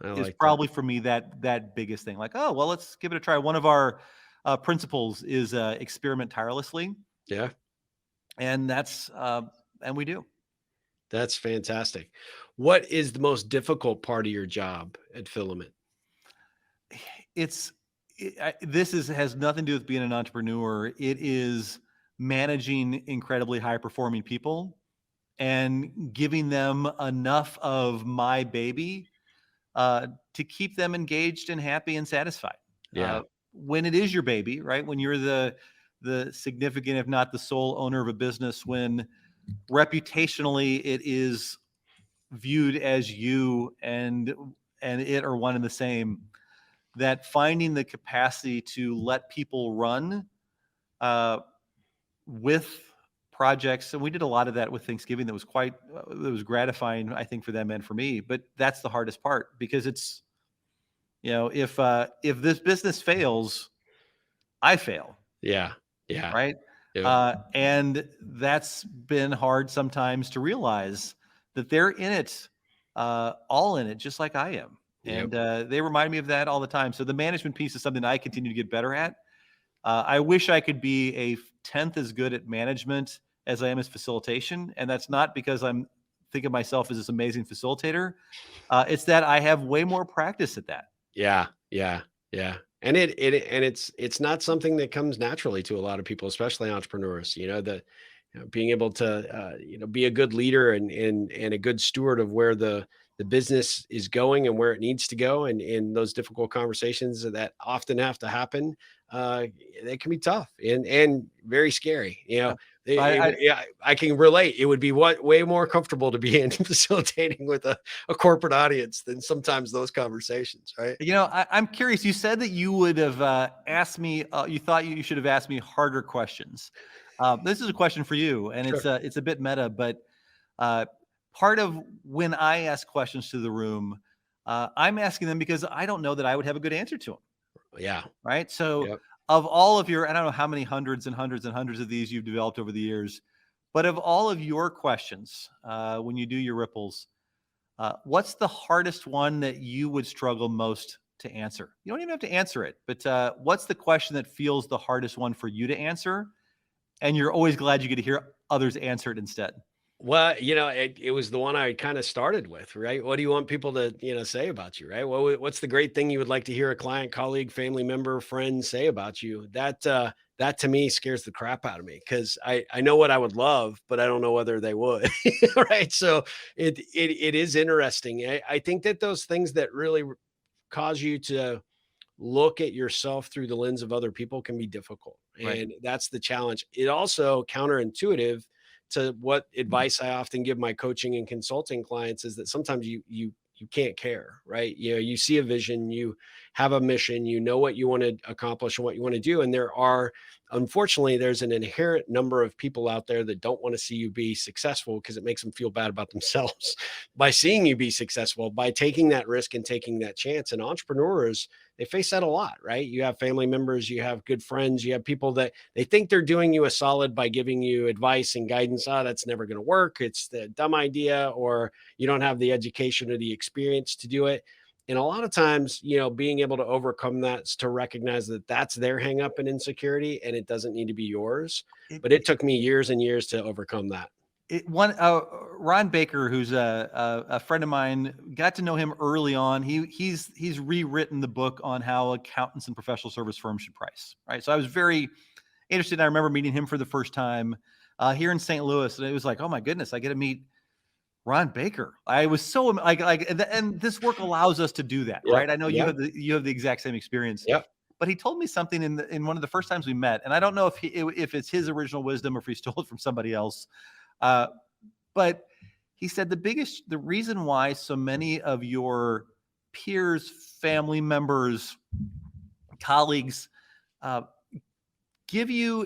I is like that. probably for me that biggest thing. Like, oh, well, let's give it a try. One of our principles is experiment tirelessly, Yeah. and and we do. That's fantastic. What is the most difficult part of your job at Filament? Has nothing to do with being an entrepreneur. It is managing incredibly high performing people and giving them enough of my baby to keep them engaged and happy and satisfied. Yeah. When it is your baby, right? When you're the significant, if not the sole owner of a business, when reputationally it is viewed as you and it are one and the same, that finding the capacity to let people run with projects, and we did a lot of that with Thanksgiving. That was it was gratifying, I think, for them and for me. But that's the hardest part because it's, if this business fails, I fail, Yeah. Yeah. right? Yep. And that's been hard sometimes to realize that they're in it, all in it, just like I am. Yep. And they remind me of that all the time. So the management piece is something I continue to get better at. I wish I could be a tenth as good at management as I am as facilitation. And that's not because I'm thinking of myself as this amazing facilitator. It's that I have way more practice at that. Yeah. Yeah. Yeah. And it's not something that comes naturally to a lot of people, especially entrepreneurs, being able to, be a good leader and a good steward of where the business is going and where it needs to go. And in those difficult conversations that often have to happen, they can be tough and very scary. Yeah, I can relate. It would be way more comfortable to be in facilitating with a corporate audience than sometimes those conversations, right? I'm curious. You said that you would have asked me. You thought you should have asked me harder questions. This is a question for you, and Sure. it's a bit meta, but part of when I ask questions to the room, I'm asking them because I don't know that I would have a good answer to them. Yeah. Right. So, Yep. of all of your, I don't know how many hundreds and hundreds and hundreds of these you've developed over the years, but of all of your questions, when you do your ripples, what's the hardest one that you would struggle most to answer? You don't even have to answer it, but what's the question that feels the hardest one for you to answer? And you're always glad you get to hear others answer it instead. Well, it was the one I kind of started with, right? What do you want people to, say about you, right? What's the great thing you would like to hear a client, colleague, family member, friend say about you? That to me scares the crap out of me because I know what I would love, but I don't know whether they would, right? So it is interesting. I think that those things that really cause you to look at yourself through the lens of other people can be difficult. Right. And that's the challenge. It also counterintuitive to what advice I often give my coaching and consulting clients is that sometimes you can't care, right? You see a vision, you have a mission, you know what you want to accomplish and what you want to do. And unfortunately, there's an inherent number of people out there that don't want to see you be successful because it makes them feel bad about themselves by seeing you be successful, by taking that risk and taking that chance. And entrepreneurs, they face that a lot, right? You have family members, you have good friends, you have people that they think they're doing you a solid by giving you advice and guidance. Oh, that's never going to work. It's the dumb idea, or you don't have the education or the experience to do it. And a lot of times, being able to overcome that is to recognize that that's their hang up and insecurity, and it doesn't need to be yours. It, But it took me years and years to overcome that. Ron Baker, who's a friend of mine, got to know him early on. He's rewritten the book on how accountants and professional service firms should price, right? So I was very interested. I remember meeting him for the first time here in St. Louis, and it was like, oh my goodness, I get to meet Ron Baker. I was so and this work allows us to do that, right? I know you have the exact same experience. Yep. But he told me something in one of the first times we met, and I don't know if it's his original wisdom or if he stole it from somebody else. But he said the reason why so many of your peers, family members, colleagues give you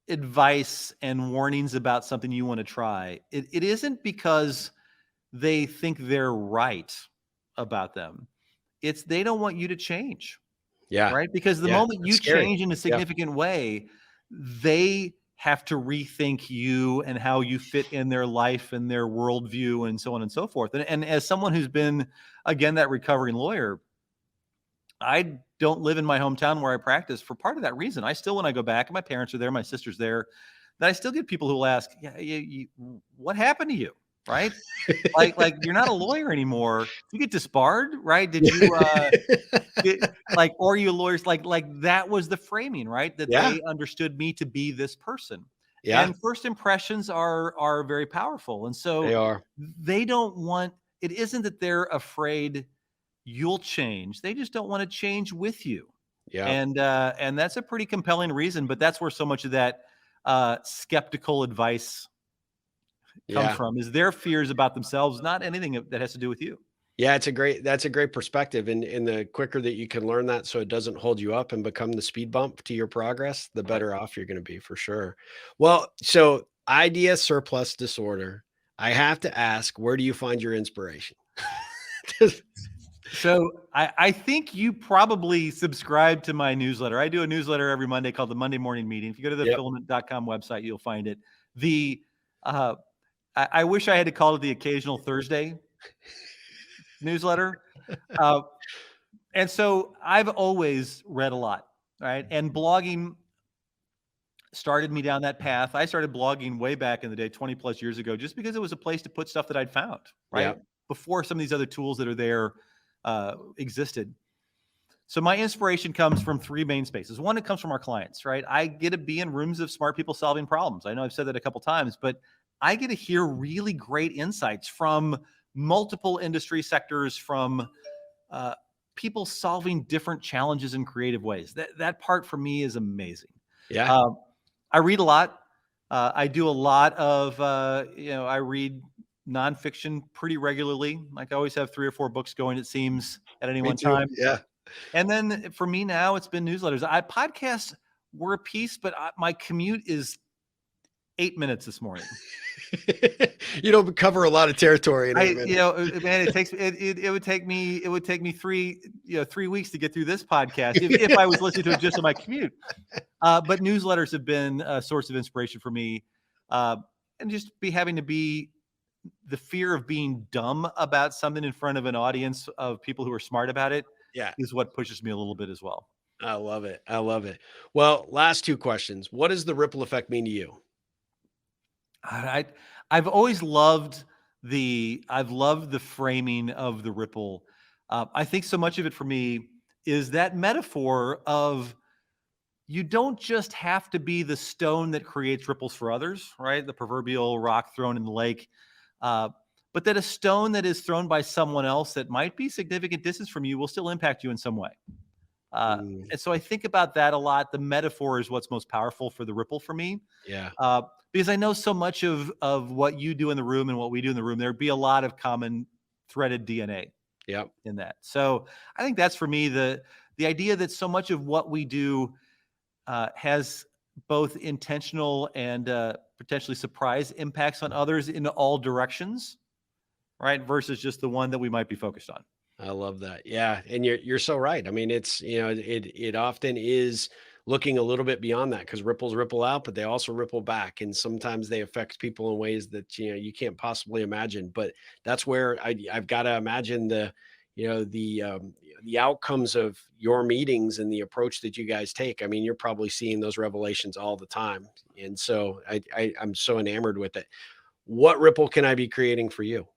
advice and warnings about something you want to try, it isn't because they think they're right about them. It's they don't want you to change. Yeah. Right. Because the moment you change in a significant way, they have to rethink you and how you fit in their life and their worldview and so on and so forth. And as someone who's been, again, that recovering lawyer, I don't live in my hometown where I practice for part of that reason. I still, when I go back, and my parents are there, my sister's there, that I still get people who will ask, what happened to you? Right? like you're not a lawyer anymore. You get disbarred, right? Did you or you lawyers like that was the framing, right? That they understood me to be this person. Yeah. And first impressions are very powerful. And so they don't want, it isn't that they're afraid you'll change. They just don't want to change with you. Yeah. And that's a pretty compelling reason, but that's where so much of that skeptical advice comes from, is their fears about themselves, not anything that has to do with you. Yeah, that's a great perspective. And the quicker that you can learn that so it doesn't hold you up and become the speed bump to your progress, the better off you're going to be, for sure. Well, so idea surplus disorder. I have to ask, where do you find your inspiration? So I think you probably subscribe to my newsletter. I do a newsletter every Monday called the Monday Morning Meeting. If you go to the filament.com website, you'll find it. I wish I had to call it the occasional Thursday newsletter. And so I've always read a lot, right? And blogging started me down that path. I started blogging way back in the day, 20 plus years ago, just because it was a place to put stuff that I'd found, right? Before some of these other tools that are there existed. So my inspiration comes from three main spaces. One, it comes from our clients, right? I get to be in rooms of smart people solving problems. I know I've said that a couple times, but I get to hear really great insights from multiple industry sectors, from people solving different challenges in creative ways. That part for me is amazing. Yeah. I read a lot. I do a lot of, I read nonfiction pretty regularly. Like I always have 3 or 4 books going, it seems, at any one time. Yeah. And then for me now, it's been newsletters. Podcasts were a piece, but my commute is 8 minutes this morning. You don't cover a lot of territory in 8 minutes. Man, it would take me 3 weeks to get through this podcast if I was listening to it just on my commute. But newsletters have been a source of inspiration for me, and just having to be the fear of being dumb about something in front of an audience of people who are smart about it. Yeah, is what pushes me a little bit as well. I love it. I love it. Well, last 2 questions. What does the ripple effect mean to you? I've always loved the framing of the ripple. I think so much of it for me is that metaphor of, you don't just have to be the stone that creates ripples for others, right? The proverbial rock thrown in the lake. But that a stone that is thrown by someone else that might be significant distance from you will still impact you in some way. Mm, And so I think about that a lot. The metaphor is what's most powerful for the ripple for me. yeah. Because I know so much of what you do in the room and what we do in the room, there'd be a lot of common threaded DNA Yep. in that. So I think that's for me the idea that so much of what we do has both intentional and potentially surprise impacts on others in all directions, right? Versus just the one that we might be focused on. I love that. Yeah, and you're so right. I mean, it's it often is looking a little bit beyond that because ripples ripple out, but they also ripple back, and sometimes they affect people in ways that you can't possibly imagine. But that's where I've got to imagine the outcomes of your meetings and the approach that you guys take. I mean, you're probably seeing those revelations all the time, and so I'm so enamored with it. What ripple can I be creating for you?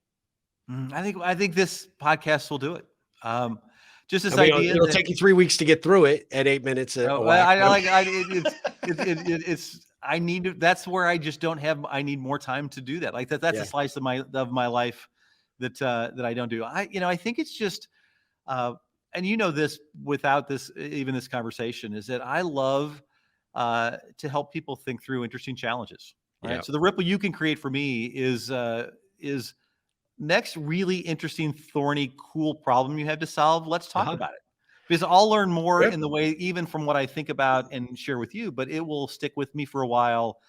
I think this podcast will do it. Just I this mean, idea it'll that take you 3 weeks to get through it at 8 minutes a well, whack. I like it's I need to. That's where I just don't have. I need more time to do that. Like that. That's a Yeah. slice of my life that I don't do. I think it's just uh, and this without this even this conversation is that I love to help people think through interesting challenges. Yeah. Right. So the ripple you can create for me is next really interesting, thorny, cool problem you have to solve. Let's talk Uh-huh. about it. Because I'll learn more Yep. in the way, even from what I think about and share with you, but it will stick with me for a while.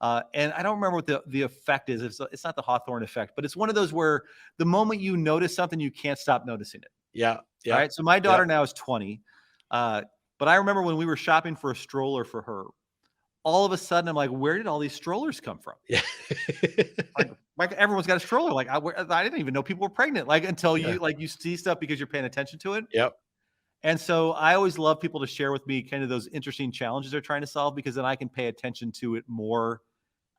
And I don't remember what the effect is. It's not the Hawthorne effect, but it's one of those where the moment you notice something, you can't stop noticing it. Yeah. All Yep. right. So my daughter Yep. now is 20. Uh, but I remember when we were shopping for a stroller for her, all of a sudden I'm like, where did all these strollers come from? Yeah. Like everyone's got a stroller. Like I didn't even know people were pregnant. Like until Yeah. you see stuff because you're paying attention to it. Yep. And so I always love people to share with me kind of those interesting challenges they're trying to solve because then I can pay attention to it more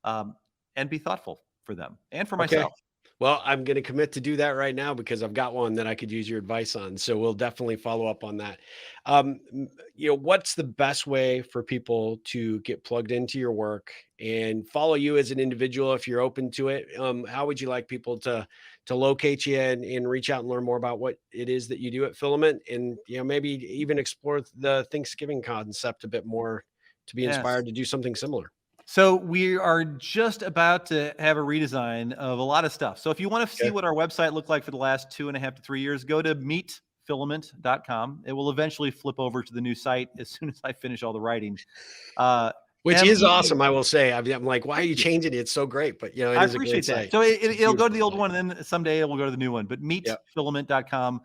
and be thoughtful for them and for Okay. myself. Well, I'm going to commit to do that right now because I've got one that I could use your advice on. So we'll definitely follow up on that. What's the best way for people to get plugged into your work and follow you as an individual if you're open to it? How would you like people to locate you and reach out and learn more about what it is that you do at Filament, and maybe even explore the Thanksgiving concept a bit more to be Yes. inspired to do something similar? So we are just about to have a redesign of a lot of stuff. So if you want to see Okay. what our website looked like for the last 2.5 to 3 years, go to meetfilament.com. It will eventually flip over to the new site as soon as I finish all the writing. Uh, Which is MEE. awesome, I will say. I'm like, "Why are you Thank you. changing it? It's so great." But, it I is a great appreciate that. site. So It's a it'll go to beautiful the old site. one, and then someday it will go to the new one. But Yep. meetfilament.com.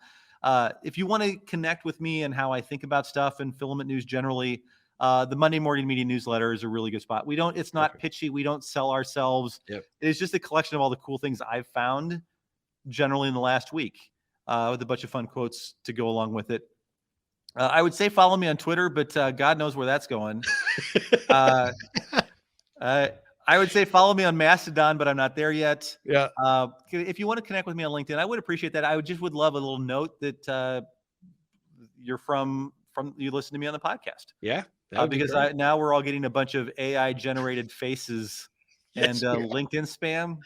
If you want to connect with me and how I think about stuff and filament news generally, the Monday morning media newsletter is a really good spot. It's not Perfect. pitchy. We don't sell ourselves. Yep. It's just a collection of all the cool things I've found generally in the last week with a bunch of fun quotes to go along with it. I would say follow me on Twitter, but God knows where that's going. Uh, uh, I would say follow me on Mastodon, but I'm not there yet. Yeah. If you want to connect with me on LinkedIn, I would appreciate that. I would love a little note that you're from you listen to me on the podcast Yeah. That would be because great. now we're all getting a bunch of AI generated faces and Yes, we are. LinkedIn spam.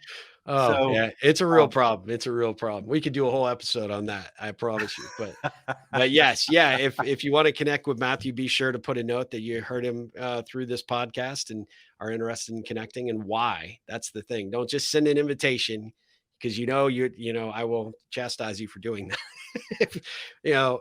Oh, So yeah. It's a real um, problem. It's a real problem. We could do a whole episode on that, I promise you. But yes, yeah, if you wanna connect with Matthew, be sure to put a note that you heard him, through this podcast and are interested in connecting and why. That's the thing. Don't just send an invitation because I will chastise you for doing that.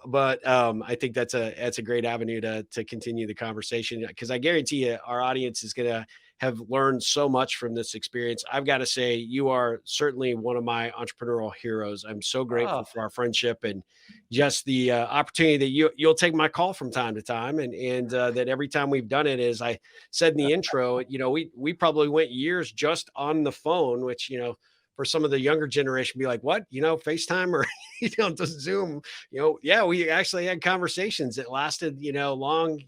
But, I think that's a great avenue to continue the conversation because I guarantee you our audience is gonna have learned so much from this experience. I've got to say, you are certainly one of my entrepreneurial heroes. I'm so oh, grateful for our friendship and just the opportunity that you'll take my call from time to time, and that every time we've done it, as I said in the intro, we probably went years just on the phone, which for some of the younger generation, be like, what, FaceTime or Zoom, yeah, we actually had conversations that lasted, long,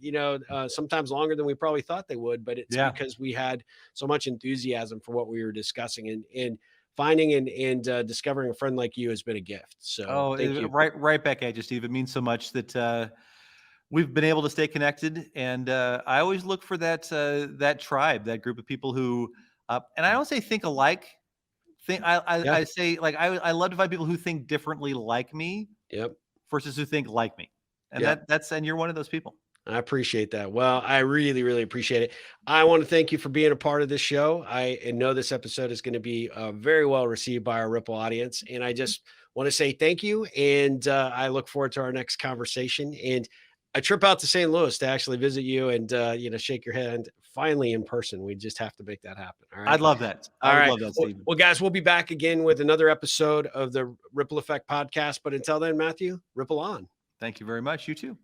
sometimes longer than we probably thought they would, but it's yeah. because we had so much enthusiasm for what we were discussing, and finding and discovering a friend like you has been a gift. So Oh, thank you. right back at you, Steve. It means so much that we've been able to stay connected, and I always look for that tribe, that group of people who, and I don't say think alike. Yeah. I say like I love to find people who think differently like me Yep. versus who think like me. And Yeah. and you're one of those people. I appreciate that. Well, I really, really appreciate it. I want to thank you for being a part of this show. I know this episode is going to be very well received by our Ripple audience. And I just want to say thank you. And I look forward to our next conversation. And a trip out to St. Louis to actually visit you and, shake your hand finally in person. We just have to make that happen. All right. I'd love that. I All would right. love that, Stephen. Well, guys, we'll be back again with another episode of the Ripple Effect podcast. But until then, Matthew, ripple on. Thank you very much. You too.